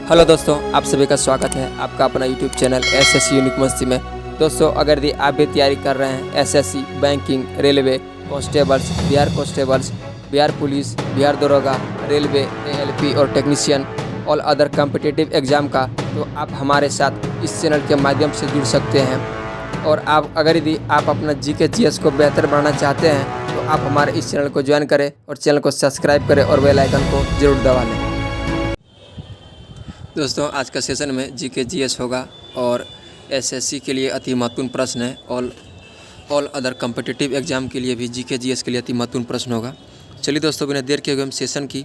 Hello दोस्तों, आप सभी का स्वागत है आपका अपना यूट्यूब चैनल एसएससी यूनिक मस्ती में। दोस्तों, अगर यदि आप भी तैयारी कर रहे हैं SSC, banking, railway, constables, Bihar police, Bihar दरोगा, रेलवे, एएलपी और technician all other competitive exam का, तो आप हमारे साथ इस चैनल के माध्यम से जुड़ सकते हैं। और आप अगर यदि आप अपना जीके जीएस को बेहतर बनाना चाहते हैं तो आप हमारे इस चैनल को ज्वाइन करें और चैनल को सब्सक्राइब करें और बेल आइकन को ज़रूर दबा लें। दोस्तों, आज का सेशन में जीके जीएस होगा और एसएससी के लिए अति महत्वपूर्ण प्रश्न है। ऑल अदर कॉम्पिटिटिव एग्ज़ाम के लिए भी जीके जीएस के लिए अति महत्वपूर्ण प्रश्न होगा। चलिए दोस्तों, बिना देर किए हुए हम सेशन की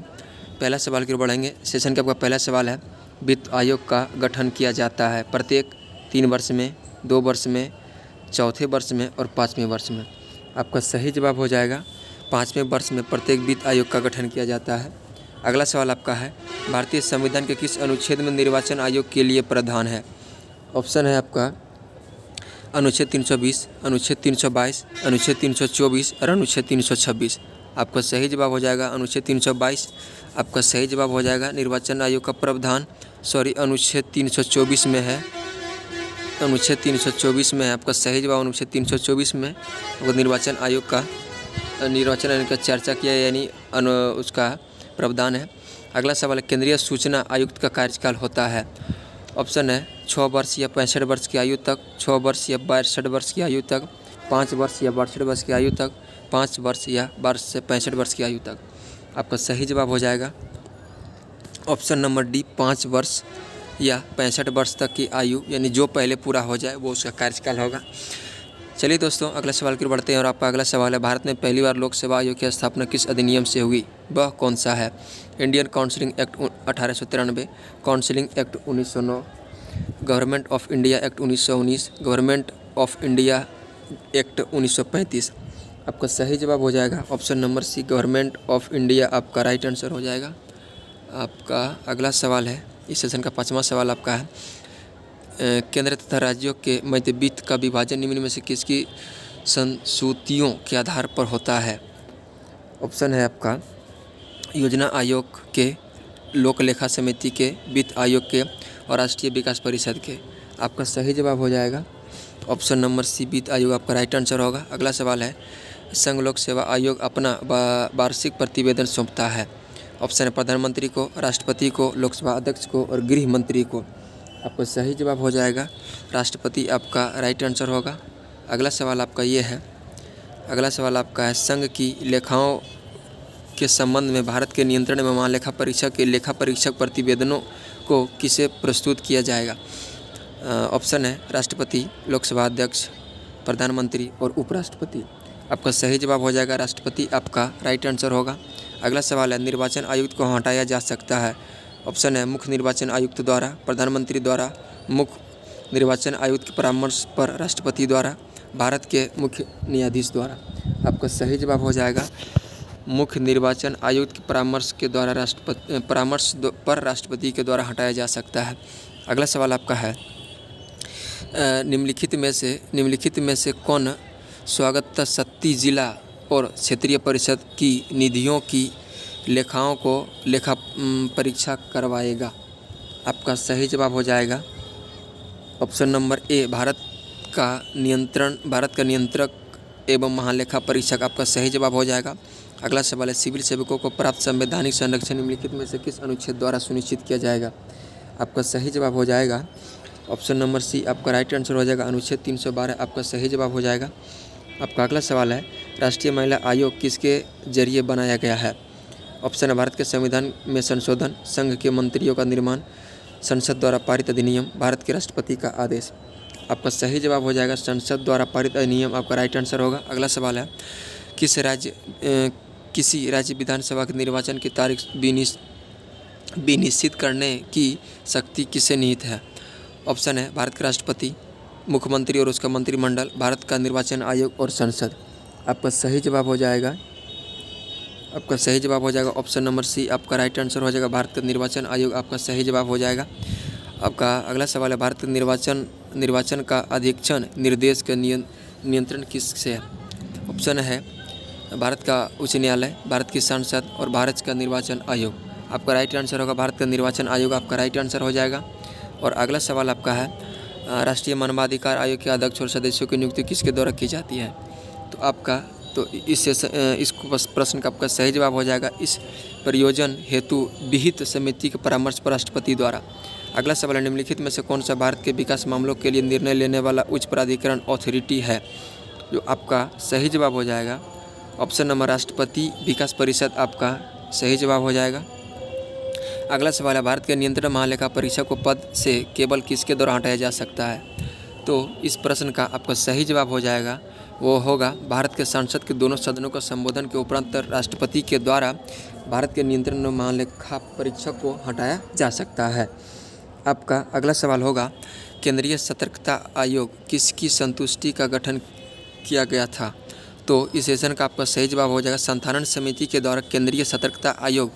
पहला सवाल की ओर बढ़ेंगे। सेशन का आपका पहला सवाल है, वित्त आयोग का गठन किया जाता है प्रत्येक 3 वर्ष में, 2 वर्ष में, चौथे वर्ष में और 5वें वर्ष में। आपका सही जवाब हो जाएगा 5वें वर्ष में प्रत्येक वित्त आयोग का गठन किया जाता है। अगला सवाल आपका है, भारतीय संविधान के किस अनुच्छेद में निर्वाचन आयोग के लिए प्रावधान है? ऑप्शन है आपका अनुच्छेद 320, अनुच्छेद 322, अनुच्छेद 324 और अनुच्छेद 326। आपका सही जवाब हो जाएगा अनुच्छेद 322। आपका सही जवाब हो जाएगा निर्वाचन आयोग का प्रावधान अनुच्छेद 324 में है। अनुच्छेद 324 में है आपका सही जवाब। अनुच्छेद 324 में निर्वाचन आयोग का चर्चा किया, यानी उसका प्रावधान है। अगला सवाल है, केंद्रीय सूचना आयुक्त का कार्यकाल होता है। ऑप्शन है 6 वर्ष या 65 वर्ष की आयु तक, 6 वर्ष या 62 वर्ष की आयु तक, 5 वर्ष या 62 वर्ष की आयु तक, 5 वर्ष या 62 से 65 वर्ष की आयु तक। आपका सही जवाब हो जाएगा ऑप्शन नंबर डी, 5 वर्ष या 65 वर्ष तक की आयु, यानी जो पहले पूरा हो जाए वो उसका कार्यकाल होगा। चलिए दोस्तों, अगला सवाल की ओर बढ़ते हैं और आपका अगला सवाल है, भारत में पहली बार लोक सेवा आयोग की स्थापना किस अधिनियम से हुई? वह कौन सा है? Indian counselling act 1893, counselling act 1909, government of India act 1919, government of India act 1935। आपका सही जवाब हो जाएगा option number C, government of India आपका राइट आंसर हो जाएगा। आपका अगला सवाल है, इस सेशन का 5वां सवाल आपका है, केंद्र तथा राज्यों के मध्य वित्त का विभाजन निम्न में से किसकी संस्तुतियों के आधार पर होता है? ऑप्शन है आपका योजना आयोग के, लोक लेखा समिति के, वित्त आयोग के और राष्ट्रीय विकास परिषद के। आपका सही जवाब हो जाएगा ऑप्शन नंबर सी, वित्त आयोग आपका राइट आंसर होगा। अगला सवाल है, संघ लोक सेवा आयोग अपना वार्षिक प्रतिवेदन सौंपता है। ऑप्शन है प्रधानमंत्री को, राष्ट्रपति को, लोकसभा अध्यक्ष को और गृह मंत्री को। आपका सही जवाब हो जाएगा राष्ट्रपति आपका राइट आंसर होगा। अगला सवाल आपका ये है, अगला सवाल आपका है, संघ की लेखाओं के संबंध में भारत के नियंत्रण में महालेखा परीक्षक के लेखा परीक्षक प्रतिवेदनों को किसे प्रस्तुत किया जाएगा? ऑप्शन है राष्ट्रपति, लोकसभा अध्यक्ष, प्रधानमंत्री और उपराष्ट्रपति। आपका सही जवाब हो जाएगा राष्ट्रपति आपका राइट आंसर होगा। अगला सवाल है, निर्वाचन आयुक्त को हटाया जा सकता है। ऑप्शन है मुख्य निर्वाचन आयुक्त द्वारा, प्रधानमंत्री द्वारा, मुख्य निर्वाचन आयुक्त के परामर्श पर, राष्ट्रपति द्वारा, भारत के मुख्य न्यायाधीश द्वारा। आपका सही जवाब हो जाएगा मुख्य निर्वाचन आयुक्त के परामर्श के द्वारा, राष्ट्रपति के द्वारा हटाया जा सकता है। अगला सवाल आपका है, निम्नलिखित में से कौन स्वायत्त शक्ति जिला और क्षेत्रीय परिषद की निधियों की लेखाओं को लेखा परीक्षा करवाएगा? आपका सही जवाब हो जाएगा ऑप्शन नंबर ए, भारत का नियंत्रक एवं महालेखा परीक्षक। आपका सही जवाब हो जाएगा। अगला सवाल है, सिविल सेवकों को प्राप्त संवैधानिक संरक्षण निम्नलिखित में से किस अनुच्छेद द्वारा सुनिश्चित किया जाएगा? आपका सही जवाब हो जाएगा ऑप्शन नंबर सी, आपका राइट आंसर हो जाएगा अनुच्छेद 312। आपका सही जवाब हो जाएगा। आपका अगला सवाल है, राष्ट्रीय महिला आयोग किसके जरिए बनाया गया है? ऑप्शन है भारत के संविधान में संशोधन, संघ के मंत्रियों का निर्माण, संसद द्वारा पारित अधिनियम, भारत के राष्ट्रपति का आदेश। आपका सही जवाब हो जाएगा संसद द्वारा पारित अधिनियम आपका राइट आंसर होगा। अगला सवाल है, किसी राज्य विधानसभा के निर्वाचन की तारीख विनिश्चित करने की शक्ति किसे निहित है? ऑप्शन है भारत के राष्ट्रपति, मुख्यमंत्री और उसका मंत्रिमंडल, भारत का निर्वाचन आयोग और संसद। आपका सही जवाब हो जाएगा ऑप्शन नंबर सी, आपका राइट आंसर हो जाएगा भारत का निर्वाचन आयोग। आपका सही जवाब हो जाएगा। आपका अगला सवाल है, भारत के निर्वाचन का अधीक्षण निर्देश का नियंत्रण किससे है? ऑप्शन है भारत का उच्च न्यायालय, भारत की संसद और भारत का निर्वाचन आयोग। आपका राइट आंसर होगा भारत का निर्वाचन आयोग, आपका राइट आंसर हो जाएगा। और अगला सवाल आपका है राष्ट्रीय मानवाधिकार आयोग के अध्यक्ष और सदस्यों की नियुक्ति किसके द्वारा की जाती है? तो आपका तो इस प्रश्न का आपका सही जवाब हो जाएगा इस प्रयोजन हेतु विहित समिति के परामर्श पर राष्ट्रपति द्वारा। अगला सवाल है निम्नलिखित में से कौन सा भारत के विकास मामलों के लिए निर्णय लेने वाला उच्च प्राधिकरण अथॉरिटी है? जो आपका सही जवाब हो जाएगा ऑप्शन नंबर राष्ट्रपति विकास परिषद आपका सही जवाब हो जाएगा। अगला सवाल है भारत के नियंत्रण महालेखा परीक्षक को पद से केवल किसके द्वारा हटाया जा सकता है? तो इस प्रश्न का आपका सही जवाब हो जाएगा वो होगा भारत के संसद के दोनों सदनों का संबोधन के उपरांत राष्ट्रपति के द्वारा भारत के नियंत्रण महालेखा परीक्षक को हटाया जा सकता है। आपका अगला सवाल होगा केंद्रीय सतर्कता आयोग किसकी संतुष्टि का गठन किया गया था? तो इस सेशन का आपका सही जवाब हो जाएगा संधारण समिति के द्वारा केंद्रीय सतर्कता आयोग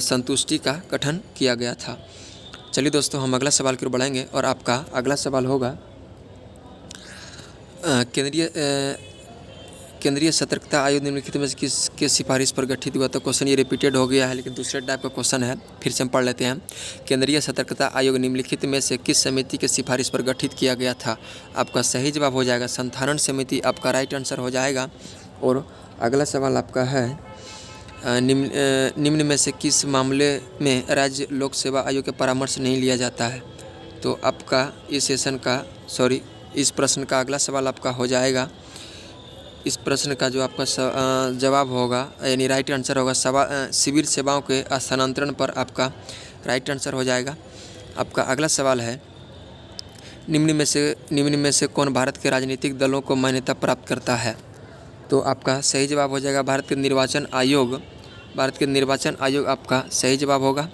संतुष्टि का गठन किया गया था। चलिए दोस्तों हम अगला सवाल की ओर बढ़ेंगे और आपका अगला सवाल होगा केंद्रीय सतर्कता आयोग निम्नलिखित में किसके सिफारिश पर गठित हुआ? तो क्वेश्चन ये रिपीटेड हो गया है लेकिन दूसरे टाइप का क्वेश्चन है, फिर से हम पढ़ लेते हैं। केंद्रीय सतर्कता आयोग निम्नलिखित में से किस समिति के सिफारिश पर गठित किया गया था? आपका सही जवाब हो जाएगा संधारण समिति, आपका राइट आंसर हो जाएगा। और अगला सवाल आपका है निम्न में से किस मामले में राज्य लोक सेवा आयोग के परामर्श नहीं लिया जाता है? तो आपका इस सेशन का इस प्रश्न का अगला सवाल आपका हो जाएगा इस प्रश्न का जो आपका जवाब होगा यानी राइट आंसर होगा सिविल सेवाओं के स्थानांतरण पर आपका राइट आंसर हो जाएगा। आपका अगला सवाल है निम्न में से कौन भारत के राजनीतिक दलों को मान्यता प्राप्त करता है? तो आपका सही जवाब हो जाएगा भारत के निर्वाचन आयोग आपका सही जवाब होगा।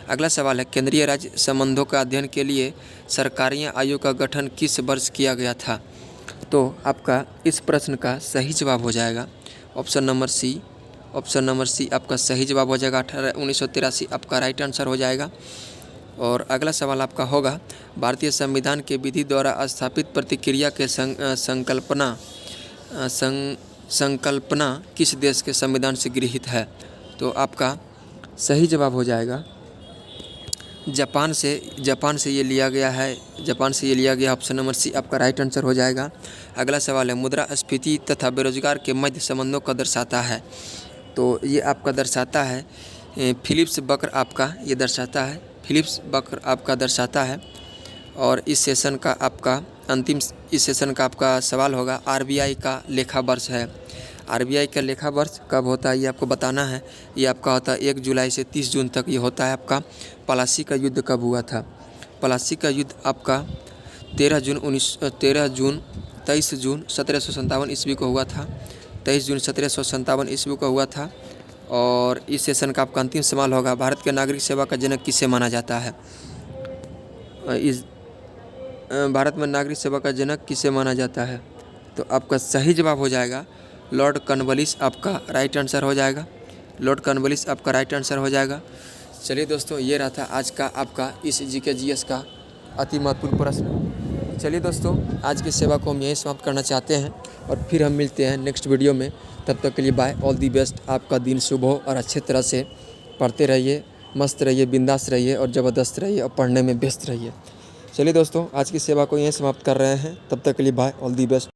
अगला सवाल है केंद्रीय राज्य संबंधों का अध्ययन के लिए सरकारी आयोग का गठन किस वर्ष किया गया था? तो आपका इस प्रश्न का सही जवाब हो जाएगा ऑप्शन नंबर सी आपका सही जवाब हो जाएगा 1983 आपका राइट आंसर हो जाएगा। और अगला सवाल आपका होगा भारतीय संविधान के विधि द्वारा स्थापित प्रतिक्रिया के संकल्पना किस देश के संविधान से गृहीत है? तो आपका सही जवाब हो जाएगा जापान से ये लिया गया ऑप्शन नंबर सी आपका राइट आंसर हो जाएगा। अगला सवाल है मुद्रास्फीति तथा बेरोजगार के मध्य संबंधों का दर्शाता है? तो ये आपका दर्शाता है फिलिप्स वक्र आपका ये दर्शाता है दर्शाता है। और इस सेशन का आपका सवाल होगा आरबीआई का लेखा वर्ष है। आरबीआई का लेखा वर्ष कब होता है ये आपको बताना है। ये आपका होता है 1 जुलाई से 30 जून तक ये होता है। आपका प्लासी का युद्ध कब हुआ था? प्लासी का युद्ध आपका 23 जून 1757 ईस्वी को हुआ था। 23 जून 1757 ईस्वी को हुआ था। और इस सेशन का आपका अंतिम सवाल होगा भारत के नागरिक सेवा का जनक किसे माना जाता है? भारत में नागरिक सेवा का जनक किसे माना जाता है? तो आपका सही जवाब हो जाएगा लॉर्ड कॉर्नवालिस आपका राइट आंसर हो जाएगा। चलिए दोस्तों ये रहा था आज का आपका इस जीके जीएस का अति महत्वपूर्ण प्रश्न। चलिए दोस्तों आज की सेवा को हम यहीं समाप्त करना चाहते हैं और फिर हम मिलते हैं नेक्स्ट वीडियो में। तब तक के लिए बाय, ऑल दी बेस्ट। आपका दिन शुभ हो और अच्छे तरह से पढ़ते रहिए, मस्त रहिए, बिंदास रहिए और ज़बरदस्त रहिए और पढ़ने में व्यस्त रहिए। चलिए दोस्तों आज की सेवा को यहीं समाप्त कर रहे हैं। तब तक के लिए बाय, ऑल दी बेस्ट।